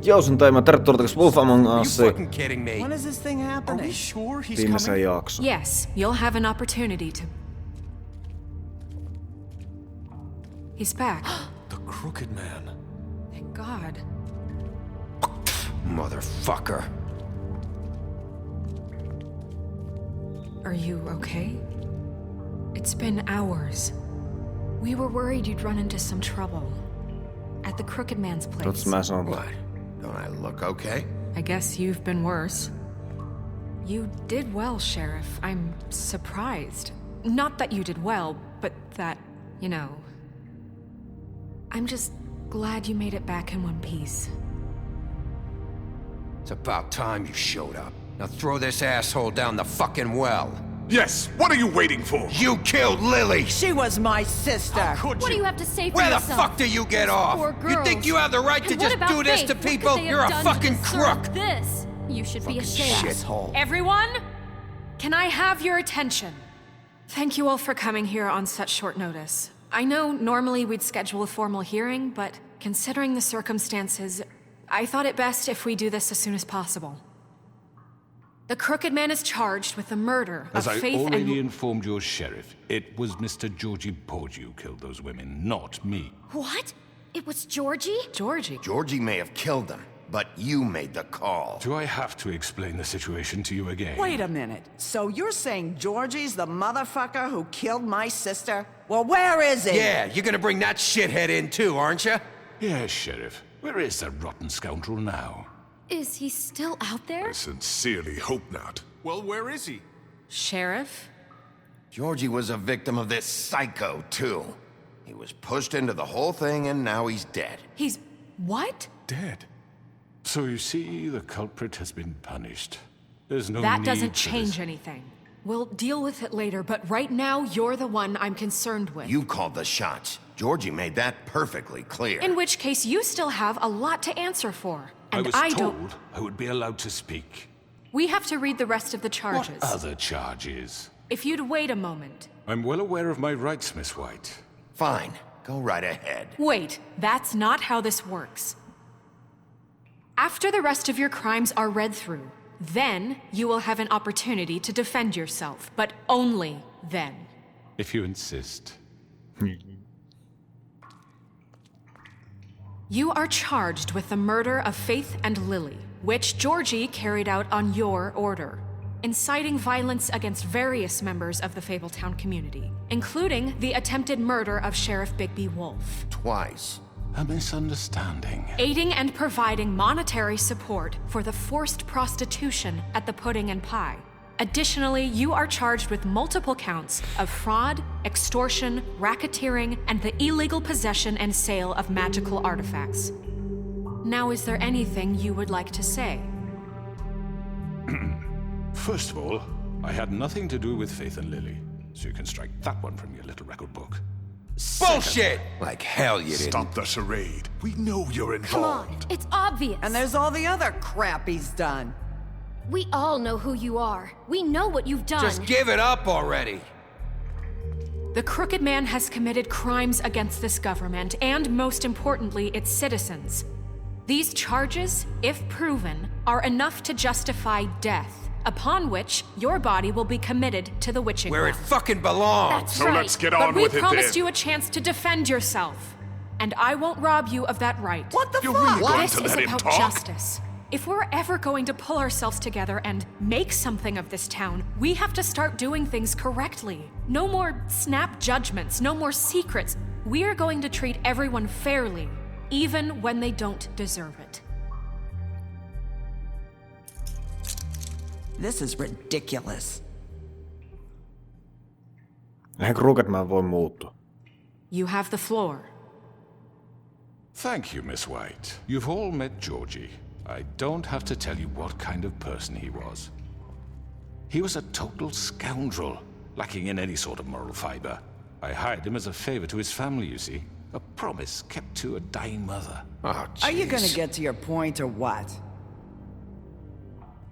Jousen Taima, tervetuloa takaisin Wolf Among Us. When is this thing happening? Are we sure he's Viimeisen coming? jakson. Yes, you'll have an opportunity to... He's back. The Crooked Man. Thank God. Motherfucker. Are you okay? It's been hours. We were worried you'd run into some trouble. At the Crooked Man's place. Totta mä sanon. What? Don't I look okay? I guess you've been worse. You did well, Sheriff. I'm surprised. Not that you did well, but that, you know... I'm just glad you made it back in one piece. It's about time you showed up. Now throw this asshole down the fucking well. Yes, what are you waiting for? You killed Lily! She was my sister. Could What do you? you have to say for Where the yourself? fuck do you get off? Poor You think girls. you have the right to And what just about do this Faith? to What could people? they have You're a done to fucking deserve crook! This. You should be ashamed. Shithole. Everyone, can I have your attention? Thank you all for coming here on such short notice. I know normally we'd schedule a formal hearing, but considering the circumstances, I thought it best if we do this as soon as possible. The Crooked Man is charged with the murder As of I Faith already and... informed your sheriff, it was Mr. Georgie Porgy who killed those women, not me. What? It was Georgie? Georgie. Georgie may have killed them, but you made the call. Do I have to explain the situation to you again? Wait a minute. So you're saying Georgie's the motherfucker who killed my sister? Well, where is he? Yeah, you're gonna bring that shithead in too, aren't you? Yes, Sheriff. Where is that rotten scoundrel now? Is he still out there? I sincerely hope not. Well, where is he? Sheriff? Georgie was a victim of this psycho, too. He was pushed into the whole thing and now he's dead. He's... what? Dead. So you see, the culprit has been punished. There's no That need doesn't for change this. anything. We'll deal with it later, but right now, you're the one I'm concerned with. You called the shots. Georgie made that perfectly clear. In which case, you still have a lot to answer for. And I was don't... told I would be allowed to speak. We have to read the rest of the charges. What other charges? If you'd wait a moment. I'm well aware of my rights, Miss White. Fine, go right ahead. Wait, that's not how this works. After the rest of your crimes are read through, then you will have an opportunity to defend yourself, but only then. If you insist. You are charged with the murder of Faith and Lily, which Georgie carried out on your order, inciting violence against various members of the Fabletown community, including the attempted murder of Sheriff Bigby Wolf. Twice. A misunderstanding. Aiding and providing monetary support for the forced prostitution at the Pudding and Pie. Additionally, you are charged with multiple counts of fraud, extortion, racketeering, and the illegal possession and sale of magical artifacts. Now, is there anything you would like to say? First of all, I had nothing to do with Faith and Lily, so you can strike that one from your little record book. Bullshit! Like hell you didn't. Stop the charade. We know you're Come on, involved. it's obvious. And there's all the other crap he's done. We all know who you are. We know what you've done. Just give it up already. The Crooked Man has committed crimes against this government and, most importantly, its citizens. These charges, if proven, are enough to justify death, upon which your body will be committed to the witching Where it well. fucking belongs. That's So right. let's get But on we with it promised then. you a chance to defend yourself, and I won't rob you of that right. What the You're fuck? really going This to is let him about talk? justice. If we're ever going to pull ourselves together and make something of this town, we have to start doing things correctly. No more snap judgments, no more secrets. We are going to treat everyone fairly, even when they don't deserve it. This is ridiculous. Eihän Crooked Man voi muuttua. You have the floor. Thank you, Miss White. You've all met Georgie. I don't have to tell you what kind of person he was. He was a total scoundrel, lacking in any sort of moral fiber. I hired him as a favor to his family, you see. A promise kept to a dying mother. Oh, Are you gonna jeez. get to your point or what?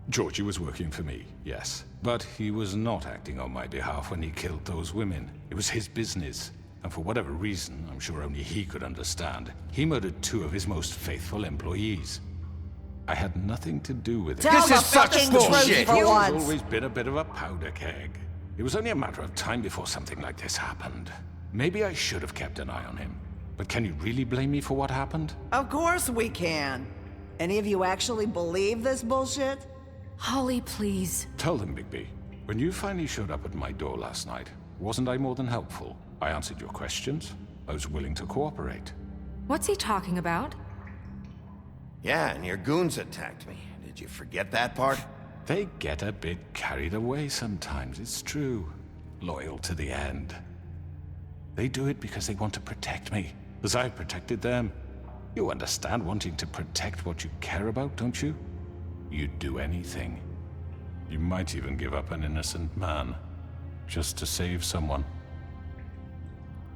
Georgie was working for me, yes. But he was not acting on my behalf when he killed those women. It was his business. And for whatever reason, I'm sure only he could understand, he murdered two of his most faithful employees. I had nothing to do with it. Tell This the is such fucking bullshit. truth for You've once. always been a bit of a powder keg. It was only a matter of time before something like this happened. Maybe I should have kept an eye on him. But can you really blame me for what happened? Of course we can. Any of you actually believe this bullshit? Holly, please. Tell them, Bigby. When you finally showed up at my door last night, wasn't I more than helpful? I answered your questions. I was willing to cooperate. What's he talking about? Yeah, and your goons attacked me. Did you forget that part? They get a bit carried away sometimes, it's true. Loyal to the end. They do it because they want to protect me, as I've protected them. You understand wanting to protect what you care about, don't you? You'd do anything. You might even give up an innocent man, just to save someone.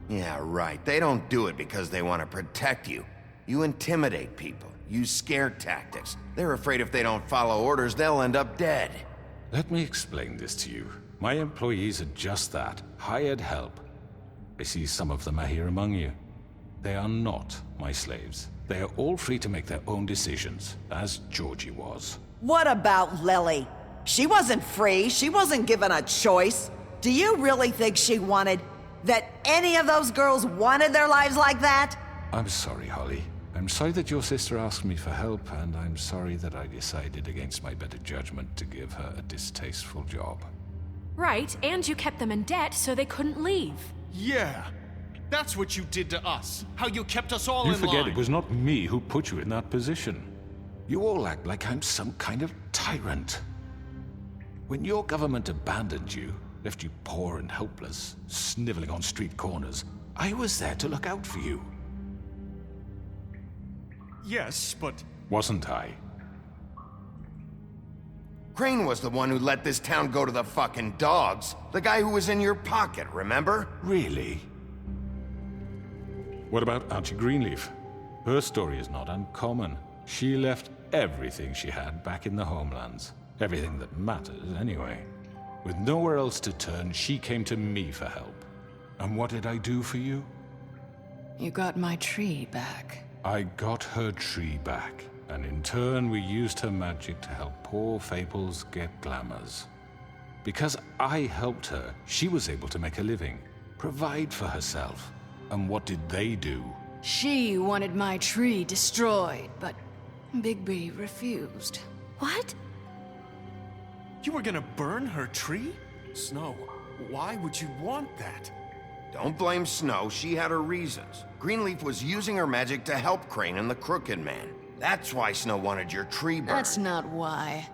Yeah, right. They don't do it because they want to protect you. You intimidate people, use scare tactics. They're afraid if they don't follow orders, they'll end up dead. Let me explain this to you. My employees are just that, hired help. I see some of them are here among you. They are not my slaves. They are all free to make their own decisions, as Georgie was. What about Lily? She wasn't free. She wasn't given a choice. Do you really think she wanted... that any of those girls wanted their lives like that? I'm sorry, Holly. I'm sorry that your sister asked me for help, and I'm sorry that I decided against my better judgment to give her a distasteful job. Right, and you kept them in debt so they couldn't leave. Yeah. That's what you did to us. How you kept us all You in forget line. it was not me who put you in that position. You all act like I'm some kind of tyrant. When your government abandoned you, left you poor and helpless, sniveling on street corners, I was there to look out for you. Yes, but... Wasn't I? Crane was the one who let this town go to the fucking dogs. The guy who was in your pocket, remember? Really? What about Archie Greenleaf? Her story is not uncommon. She left everything she had back in the homelands. Everything that matters, anyway. With nowhere else to turn, she came to me for help. And what did I do for you? You got my tree back. I got her tree back, and in turn we used her magic to help poor Fables get glamours. Because I helped her, she was able to make a living, provide for herself. And what did they do? She wanted my tree destroyed, but Bigby refused. What? You were gonna burn her tree? Snow, why would you want that? Don't blame Snow, she had her reasons. Greenleaf was using her magic to help Crane and the Crooked Man. That's why Snow wanted your tree burned. That's not why.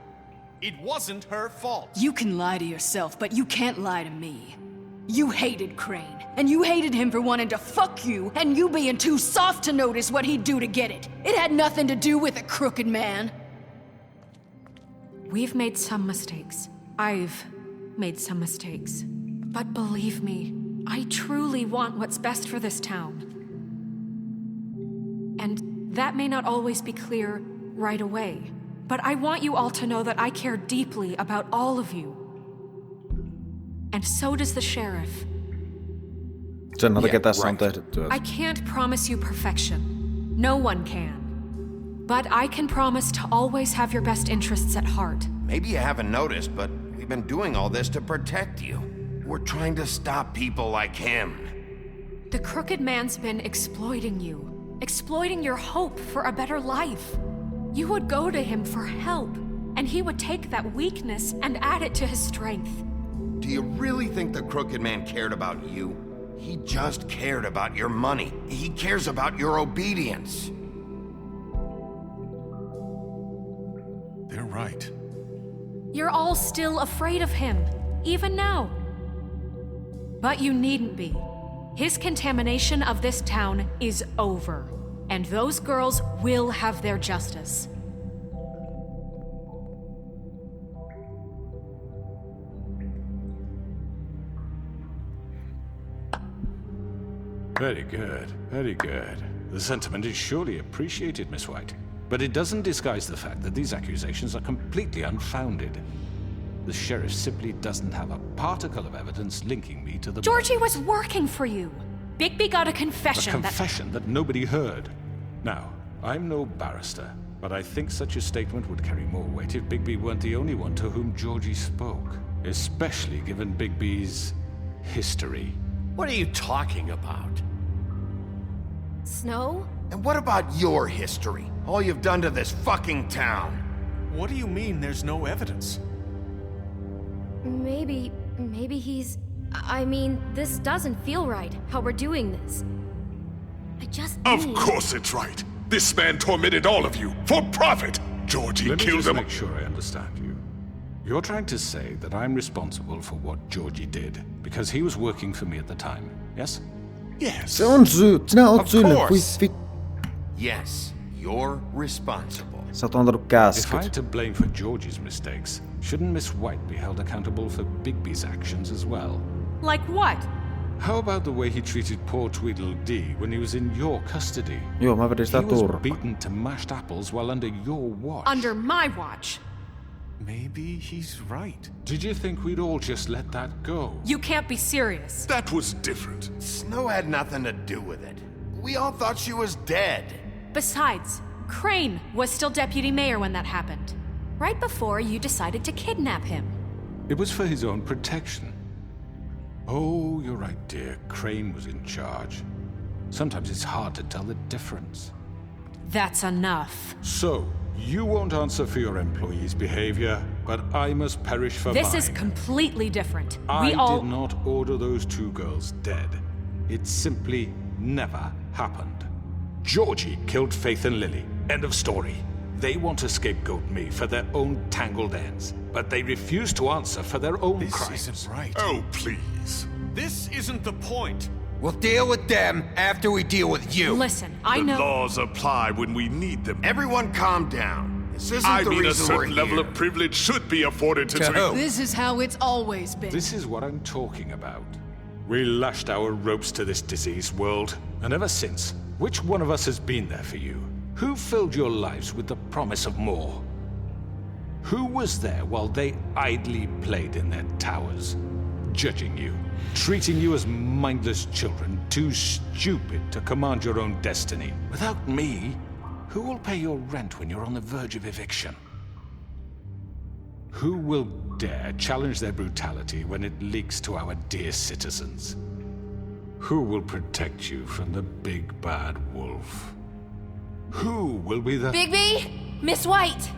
It wasn't her fault. You can lie to yourself, but you can't lie to me. You hated Crane, and you hated him for wanting to fuck you, and you being too soft to notice what he'd do to get it. It had nothing to do with a crooked man. We've made some mistakes. I've made some mistakes. But believe me, I truly want what's best for this town. And that may not always be clear right away, but I want you all to know that I care deeply about all of you. And so does the sheriff. Sen takia tässä on tehty työtä. I can't promise you perfection. No one can. But I can promise to always have your best interests at heart. Maybe you haven't noticed, but we've been doing all this to protect you. We're trying to stop people like him. The Crooked Man's been exploiting you, exploiting your hope for a better life. You would go to him for help, and he would take that weakness and add it to his strength. Do you really think the Crooked Man cared about you? He just cared about your money. He cares about your obedience. They're right. You're all still afraid of him, even now. But you needn't be. His contamination of this town is over, and those girls will have their justice. Very good, very good. The sentiment is surely appreciated, Miss White. But it doesn't disguise the fact that these accusations are completely unfounded. The sheriff simply doesn't have a particle of evidence linking me to the... Georgie was working for you. Bigby got a confession that nobody heard. Now, I'm no barrister, But I think such a statement would carry more weight if Bigby weren't the only one to whom Georgie spoke. Especially given Bigby's history. What are you talking about? Snow? And what about your history? All you've done to this fucking town? What do you mean there's no evidence? Maybe he's... I mean, this doesn't feel right, how we're doing this. I just Of need... course it's right. This man tormented all of you for profit. Georgie Let me killed just them. make sure I understand you. You're trying to say that I'm responsible for what Georgie did because he was working for me at the time, yes? Yes. Se on syy. Sinä oot Of syyllinen. course. Yes, you're responsible. Sä oot antanut If käskyt. I'm to blame for Georgie's mistakes, shouldn't Miss White be held accountable for Bigby's actions as well? Like what? How about the way he treated poor Tweedledee when he was in your custody? Joo, mä vedin sitä He was turpaa. beaten to mashed apples while under your watch. Under my watch. Maybe he's right. Did you think we'd all just let that go? You can't be serious. That was different. Snow had nothing to do with it. We all thought she was dead. Besides, Crane was still deputy mayor when that happened. Right before you decided to kidnap him. It was for his own protection. Oh, you're right, dear. Crane was in charge. Sometimes it's hard to tell the difference. That's enough. So, you won't answer for your employees' behavior, but I must perish for This mine. is completely different. I We all... did not order those two girls dead. It simply never happened. Georgie killed Faith and Lily. End of story. They want to scapegoat me for their own tangled ends, but they refuse to answer for their own This crimes. isn't right. Oh, please. This isn't the point. We'll deal with them after we deal with you. Listen, I The know... laws apply when we need them. Everyone calm down. This isn't I the mean, a reason we're certain level here. of privilege should be afforded to To who? This is how it's always been. This is what I'm talking about. We lashed our ropes to this diseased world, and ever since, which one of us has been there for you? Who filled your lives with the promise of more? Who was there while they idly played in their towers, judging you, treating you as mindless children, too stupid to command your own destiny? Without me, who will pay your rent when you're on the verge of eviction? Who will dare challenge their brutality when it leaks to our dear citizens? Who will protect you from the big bad wolf? Who will be the... Bigby? Miss White!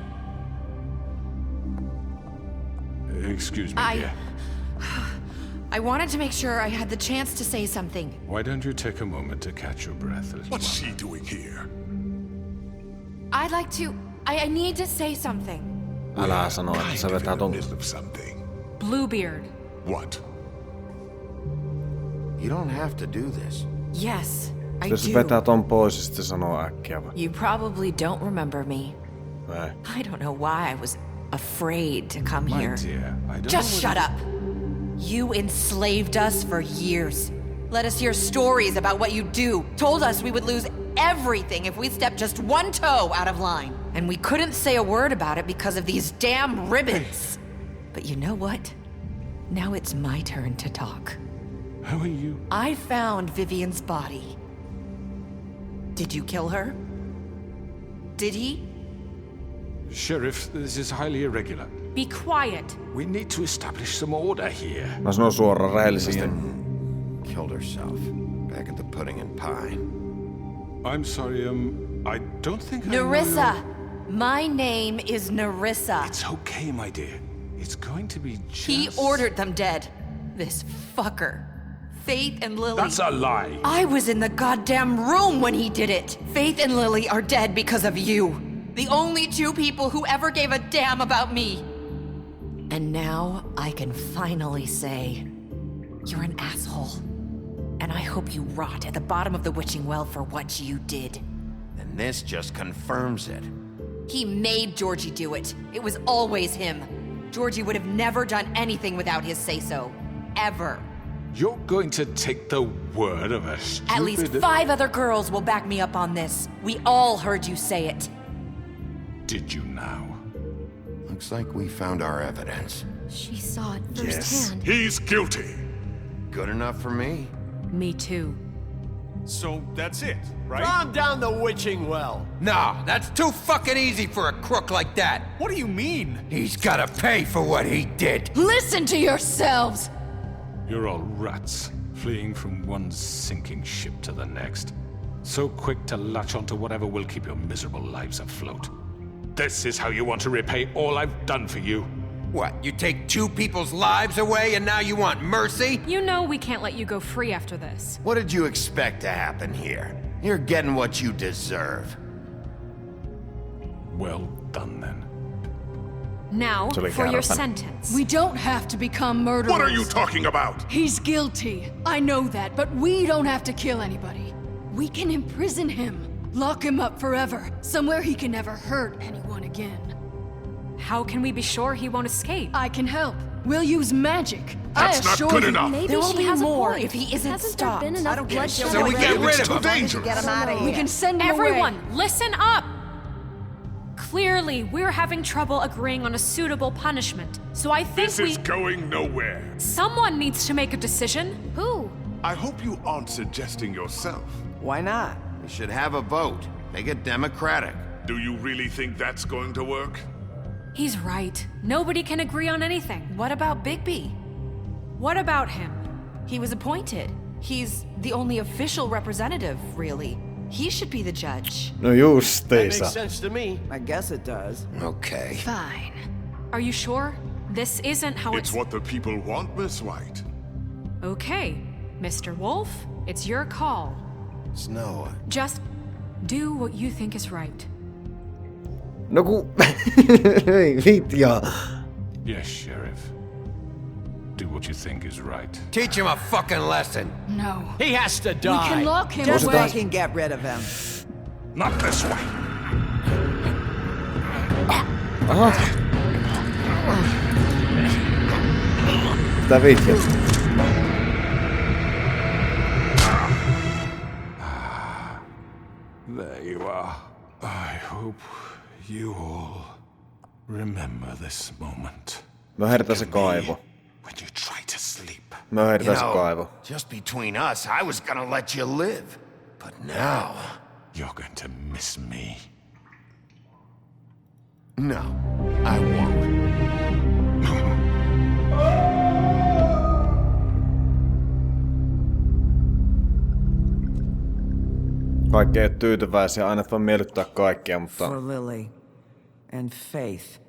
Excuse me, dear. I wanted to make sure I had the chance to say something. Why don't you take a moment to catch your breath? What's she doing here? I'd like to... I need to say something. Älä sano, että se vetää ton. Middle of something. Bluebeard. What? You don't have to do this. Yes, I Jos se do. vetää ton pois ja sitten sanoo äkkiä vai? You probably don't remember me. Vai? I don't know why I was afraid to come My here. dear, I don't Just know shut up! You enslaved us for years. Let us hear stories about what you do. Told us we would lose everything if we stepped just one toe out of line. And we couldn't say a word about it because of these damn ribbons. But you know what? Now it's my turn to talk. How are you? I found Vivian's body. Did you kill her? Did he? Sheriff, this is highly irregular. Be quiet. We need to establish some order here. Mä sanon suoraan rehellisesti. Killed herself back at the pudding and pie. I'm sorry, I don't think Nerissa! My name is Nerissa. It's okay, my dear. It's going to be just... He ordered them dead. This fucker. Faith and Lily. That's a lie. I was in the goddamn room when he did it. Faith and Lily are dead because of you. The only two people who ever gave a damn about me. And now I can finally say, you're an asshole. And I hope you rot at the bottom of the witching well for what you did. And this just confirms it. He made Georgie do it. It was always him. Georgie would have never done anything without his say-so. Ever. You're going to take the word of a stupid... At least 5 other girls will back me up on this. We all heard you say it. Did you now? Looks like we found our evidence. She saw it Yes. firsthand. He's guilty. Good enough for me. Me too. So that's it, right? Calm down the witching well. Nah, that's too fucking easy for a crook like that. What do you mean? He's gotta pay for what he did. Listen to yourselves! You're all rats, fleeing from one sinking ship to the next. So quick to latch onto whatever will keep your miserable lives afloat. This is how you want to repay all I've done for you. What, you take two people's lives away and now you want mercy? You know we can't let you go free after this. What did you expect to happen here? You're getting what you deserve. Well done, then. Now, for your sentence. We don't have to become murderers. What are you talking about? He's guilty. I know that, but we don't have to kill anybody. We can imprison him. Lock him up forever. Somewhere he can never hurt anyone again. How can we be sure he won't escape? I can help. We'll use magic. That's not good enough. Maybe There she will has be a more point. if he isn't Hasn't stopped. there been enough bloodshed? So we get rid It's of too him. dangerous. Get him out of here. We can send him Everyone, away. listen up! Clearly, we're having trouble agreeing on a suitable punishment. So I think This is going nowhere. someone needs to make a decision. Who? I hope you aren't suggesting yourself. Why not? We should have a vote. Make it democratic. Do you really think that's going to work? He's right. Nobody can agree on anything. What about Bigby? What about him? He was appointed. He's the only official representative, really. He should be the judge. No That makes justiinsa. sense to me. I guess it does. Okay. Fine. Are you sure? This isn't how It's what the people want, Miss White. Okay, Mr. Wolf, it's your call. Snow, Just do what you think is right. No ku... Ei vitja. Yes, Sheriff. Do what you think is right. Teach him a fucking lesson. No. He has to We die. can lock him Just away. fucking get rid of him. Not this way. Mitä vihjat? There you are. I hope you all remember this moment. Mä heritän se kaivo. When you try to sleep. Mä heritän se kaivo. just between us, I was gonna let you live. But now... You're going to miss me. No, I won't. Kaikki ei ole tyytyväisiä, aina et voi miellyttää kaikkia, mutta... For Lily. And Faith.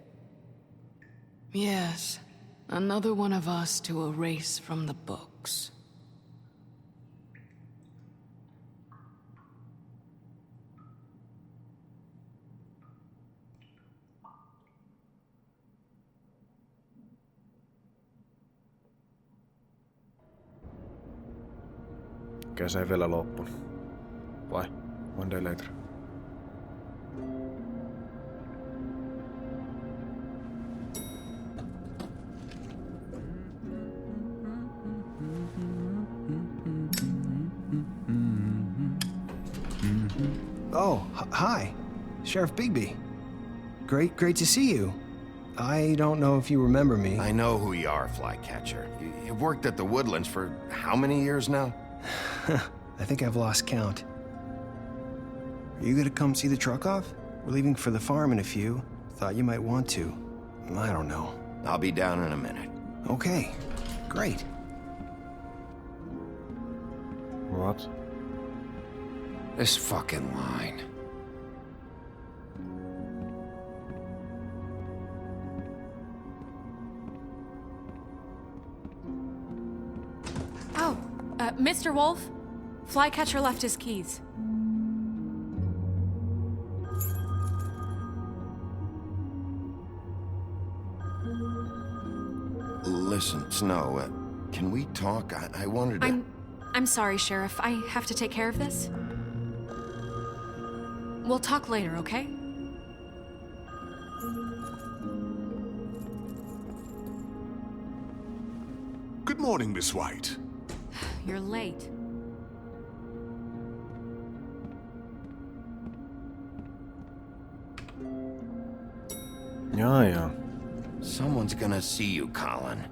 Yes. Another one of us to erase from the books. Okei, se ei vielä loppunut. Vai? One day later. Oh, hi. Sheriff Bigby. Great to see you. I don't know if you remember me. I know who you are, Flycatcher. You've worked at the Woodlands for how many years now? I think I've lost count. Are you gonna come see the truck off? We're leaving for the farm in a few. Thought you might want to. I don't know. I'll be down in a minute. Okay, great. What? This fucking line. Oh, Mr. Wolf, Flycatcher left his keys. Listen, Snow, can we talk? I wanted to... I'm sorry, Sheriff. I have to take care of this. We'll talk later, okay? Good morning, Miss White. You're late. Jaa. Someone's gonna see you, Colin.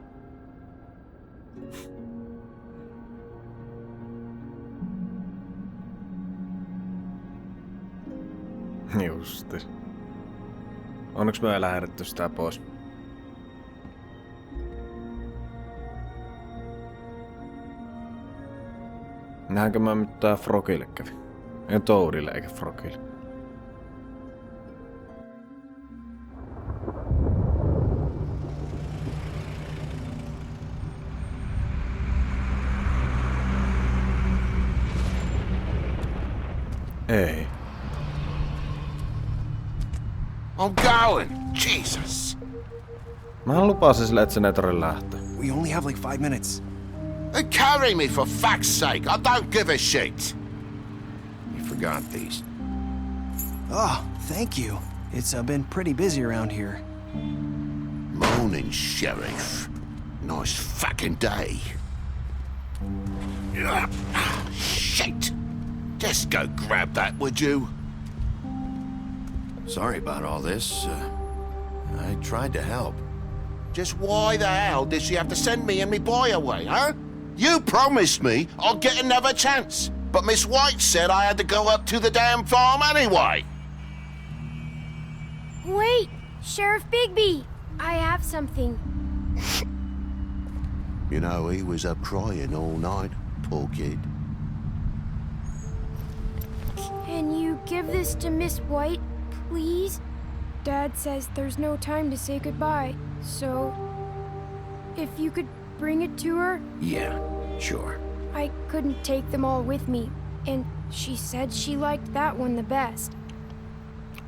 Justi. Onneksi me ei lähdetty sitä pois. Nähänkö mä mitään Frogille kävi? Ei Toadille eikä Frogille. Ei. I'm going! Jesus! Mä lupasin sille, et sen ei tarvitse lähteä. We only have like 5 minutes. Carry me for fuck's sake! I don't give a shit! You forgot these. Oh, thank you. It's been pretty busy around here. Morning, Sheriff. Nice fucking day. Shit! Just go grab that, would you? Sorry about all this. I tried to help. Just why the hell did she have to send me and me boy away, huh? You promised me I'd get another chance, but Miss White said I had to go up to the damn farm anyway. Wait, Sheriff Bigby, I have something. You know, he was up crying all night, poor kid. Can you give this to Miss White, please? Dad says there's no time to say goodbye, so if you could bring it to her? Yeah, sure. I couldn't take them all with me, and she said she liked that one the best.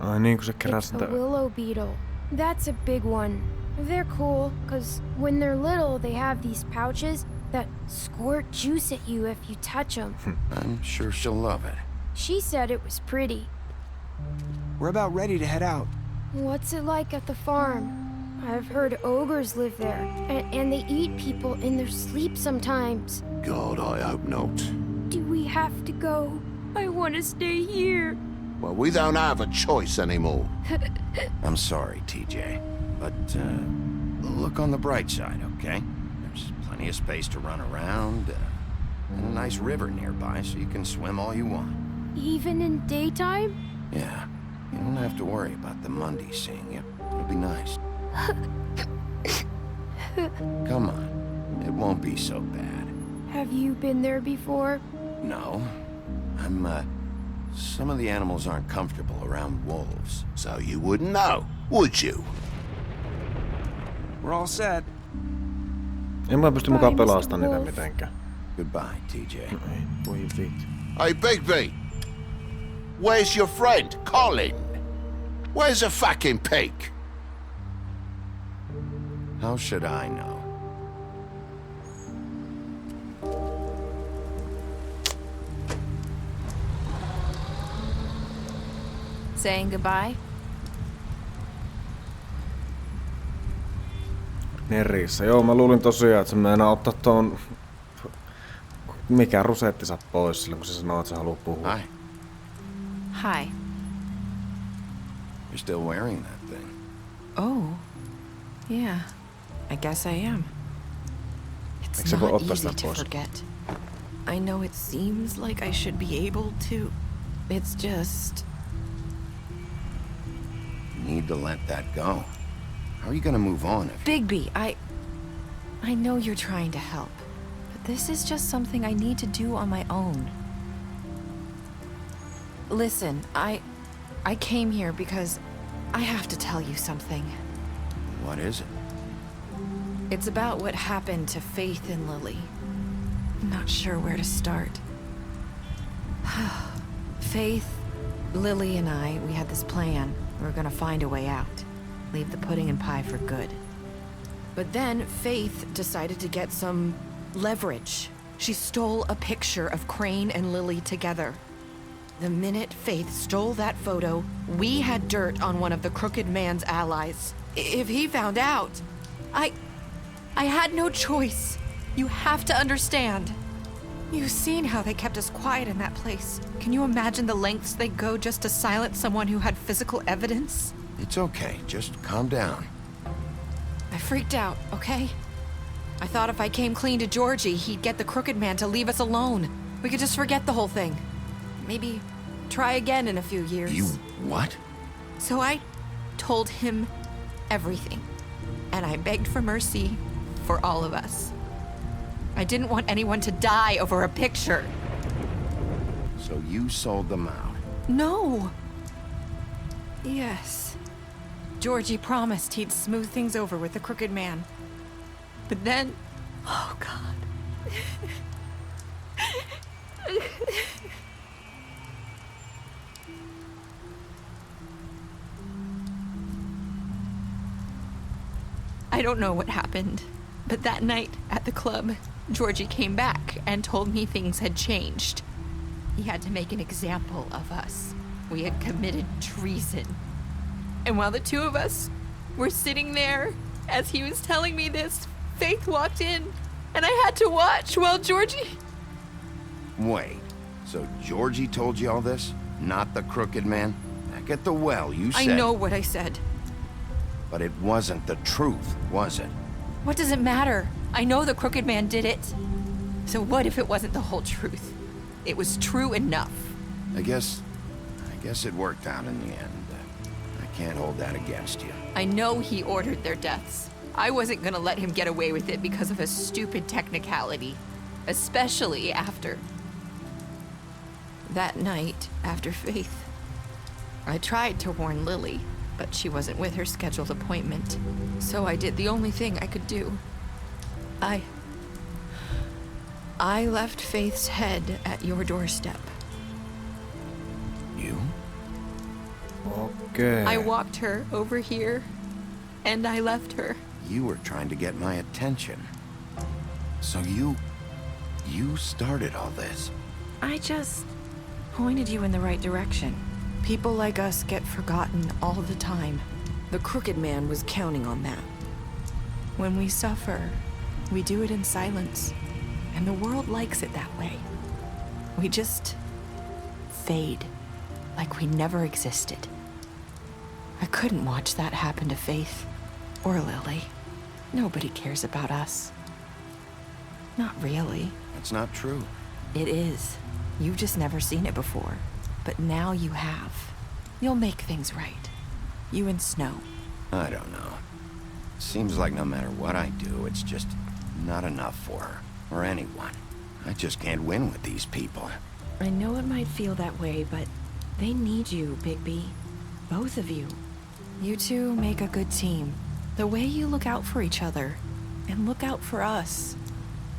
Ai niin, kun se keräsi It's a willow beetle. That's a big one. They're cool, because when they're little, they have these pouches that squirt juice at you if you touch them. I'm sure she'll love it. She said it was pretty. We're about ready to head out. What's it like at the farm? I've heard ogres live there, and they eat people in their sleep sometimes. God, I hope not. Do we have to go? I want to stay here. Well, we don't have a choice anymore. I'm sorry, TJ, but look on the bright side, okay? There's plenty of space to run around, and a nice river nearby, so you can swim all you want. Even in daytime? Yeah, you don't have to worry about the Mondays seeing you. It'll be nice. Come on, it won't be so bad. Have you been there before? No, some of the animals aren't comfortable around wolves, so you wouldn't know, would you? We're all set. En mä pysty mukaan pelastamaan niitä mitenkään. Goodbye, TJ. Ei, voi vittu. Hey, Bigby! Where's your friend, Colin? Where's the fucking pig? How should I know? Saying goodbye? Nerissä. Joo, mä luulin tosiaan, että se meinaa ottaa tuon... Mikä rusettinsa pois silloin, kun se sanoo, että se haluaa puhua. Hi. Hi. You're still wearing that thing. Oh. Yeah. I guess I am. It's Eikö se voi not ottaa easy sitä to pois? forget. I know it seems like I should be able to. It's just... You need to let that go. How are you gonna move on if... Bigby, I know you're trying to help, but this is just something I need to do on my own. Listen, I came here because I have to tell you something. What is it? It's about what happened to Faith and Lily. I'm not sure where to start. Faith, Lily, and we had this plan. We were gonna find a way out. Leave the pudding and pie for good. But then Faith decided to get some leverage. She stole a picture of Crane and Lily together. The minute Faith stole that photo, we had dirt on one of the crooked man's allies. If he found out, I had no choice. You have to understand. You've seen how they kept us quiet in that place. Can you imagine the lengths they go just to silence someone who had physical evidence? It's okay, just calm down. I freaked out, okay? I thought if I came clean to Georgie, he'd get the crooked man to leave us alone. We could just forget the whole thing. Maybe try again in a few years. You what? So I told him everything. And I begged for mercy for all of us. I didn't want anyone to die over a picture. So you sold them out? No. Yes. Georgie promised he'd smooth things over with the crooked man. But then... Oh, God. I don't know what happened, but that night at the club, Georgie came back and told me things had changed. He had to make an example of us. We had committed treason. And while the two of us were sitting there, as he was telling me this, Faith walked in, and I had to watch while Georgie... Wait, so Georgie told you all this? Not the crooked man? Back at the well, you said... I know what I said. But it wasn't the truth, was it? What does it matter? I know the crooked man did it. So what if it wasn't the whole truth? It was true enough. I guess it worked out in the end. I can't hold that against you. I know he ordered their deaths. I wasn't gonna let him get away with it because of a stupid technicality. Especially after... that night, after Faith. I tried to warn Lily, but she wasn't with her scheduled appointment. So I did the only thing I could do. I left Faith's head at your doorstep. You? Okay. I walked her over here, and I left her. You were trying to get my attention. So you started all this. I just pointed you in the right direction. People like us get forgotten all the time. The crooked man was counting on that. When we suffer, we do it in silence, and the world likes it that way. We just fade, like we never existed. I couldn't watch that happen to Faith or Lily. Nobody cares about us. Not really. That's not true. It is. You've just never seen it before. But now you have. You'll make things right. You and Snow. I don't know. Seems like no matter what I do, it's just not enough for her. Or anyone. I just can't win with these people. I know it might feel that way, but they need you, Bigby. Both of you. You two make a good team. The way you look out for each other, and look out for us.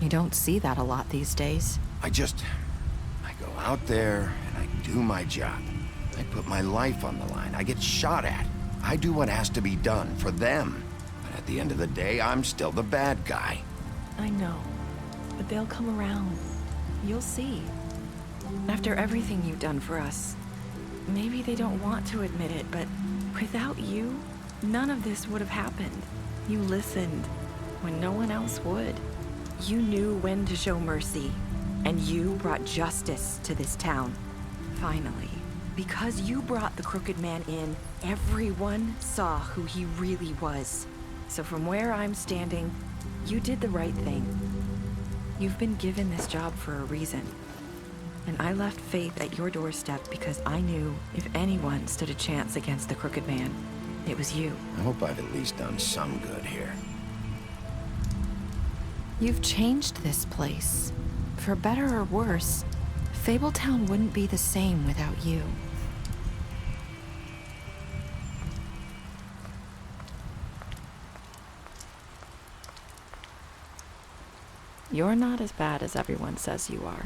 You don't see that a lot these days. I go out there and I do my job. I put my life on the line. I get shot at. I do what has to be done for them. But at the end of the day, I'm still the bad guy. I know, but they'll come around. You'll see. After everything you've done for us, maybe they don't want to admit it, but without you, none of this would have happened. You listened when no one else would. You knew when to show mercy, and you brought justice to this town. Finally, because you brought the crooked man in, everyone saw who he really was. So from where I'm standing, you did the right thing. You've been given this job for a reason. And I left Faith at your doorstep because I knew if anyone stood a chance against the crooked man, it was you. I hope I've at least done some good here. You've changed this place. For better or worse, Fabletown wouldn't be the same without you. You're not as bad as everyone says you are.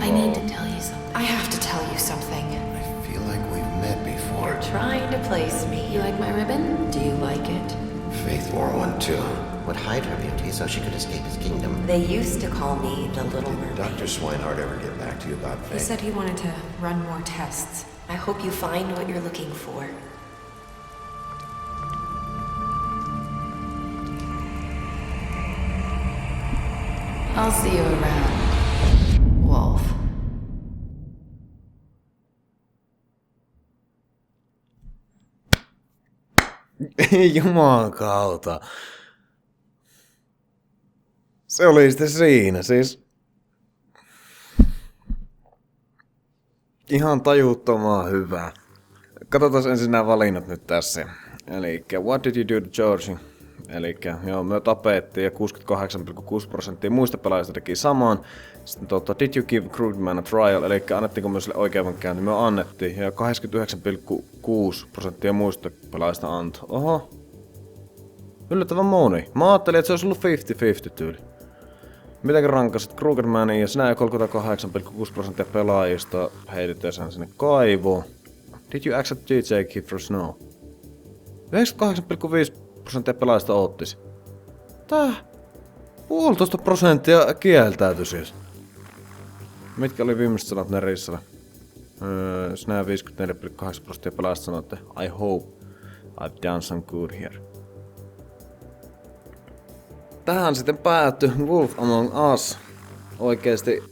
I need to tell you something. I have to tell you something. I feel like we've met before. You're trying to place me. You like my ribbon? Do you like it? Faith wore one too. Would hide her beauty so she could escape his kingdom. They used to call me the Little Mermaid. Dr. Swinehart ever get back to you about Faith? He said he wanted to run more tests. I hope you find what you're looking for. I'll see you around, Wolf. Juman kautta. Se oli sitten siinä, siis ihan tajuttoman hyvä. Katsotaan ensin nämä valinnat nyt tässä. Elikkä What did you do to Georgie? Elikkä joo, me tapettiin ja 68,6% muista pelaajista teki saman. Sitten Did you give Crooked Man a trial? Elikkä annettiinko myös sille oikeudenkäynti? Me annettiin ja 89,6% muista pelaajista antoi. Oho. Yllättävän moni. Mä ajattelin, että se olisi ollut 50-50 tyyli. Mitenkä rankasit Crooked Manin ja sinä ja 38,6% pelaajista heitetään sen sinne kaivoon. Did you accept DJ Kid for Snow? 98,5% pelaajista ottis. Tää 1,5% kieltäytyi siis. Mitkä oli viimeiset sanat Nerissalla? Sinä 54,8% pelaajista sanoi, että I hope I've done some good here. Tähän sitten päättyi Wolf Among Us. Oikeesti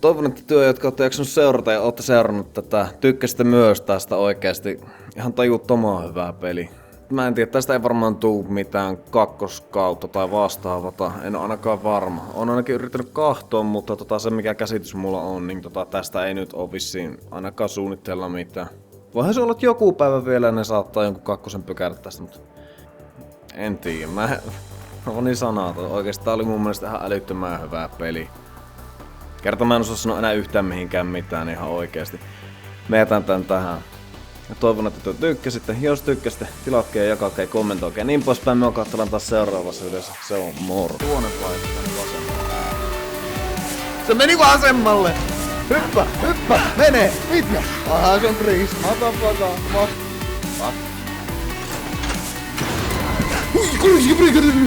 toivon, että työ, jotka olette jaksanut seurata ja olette seurannut tätä, tykkäsitte myös tästä oikeesti. Ihan tajuttoman hyvää peli. Mä en tiedä, tästä ei varmaan tuu mitään kakkoskautta tai vastaavata, en ole ainakaan varma. Olen ainakin yrittänyt kahtoa, mutta se mikä käsitys mulla on, niin tästä ei nyt ole vissiin ainakaan suunnitella mitään. Voihan se olla, että joku päivä vielä ne saattaa jonkun kakkosen pykäydä tästä, mutta en tiedä. Mä on niin sanaton. Oikeesti tää oli mun mielestä ihan älyttömän hyvää peli. Kerta mä en osaa sanoa enää yhtään mihinkään mitään ihan oikeesti. Me jätän tän tähän. Ja toivon, että te tykkäsitte. Jos tykkäsitte, tilatkaa ja jakakaa ja kommentoikaa. Niin poispäin me katsellaan taas seuraavassa yleensä. Se on moro. Tuonne vai vasemmalle. Se meni vasemmalle! Hyppä! Hyppä! Mene! Mitä? Aha, se on Chris. Mahtava.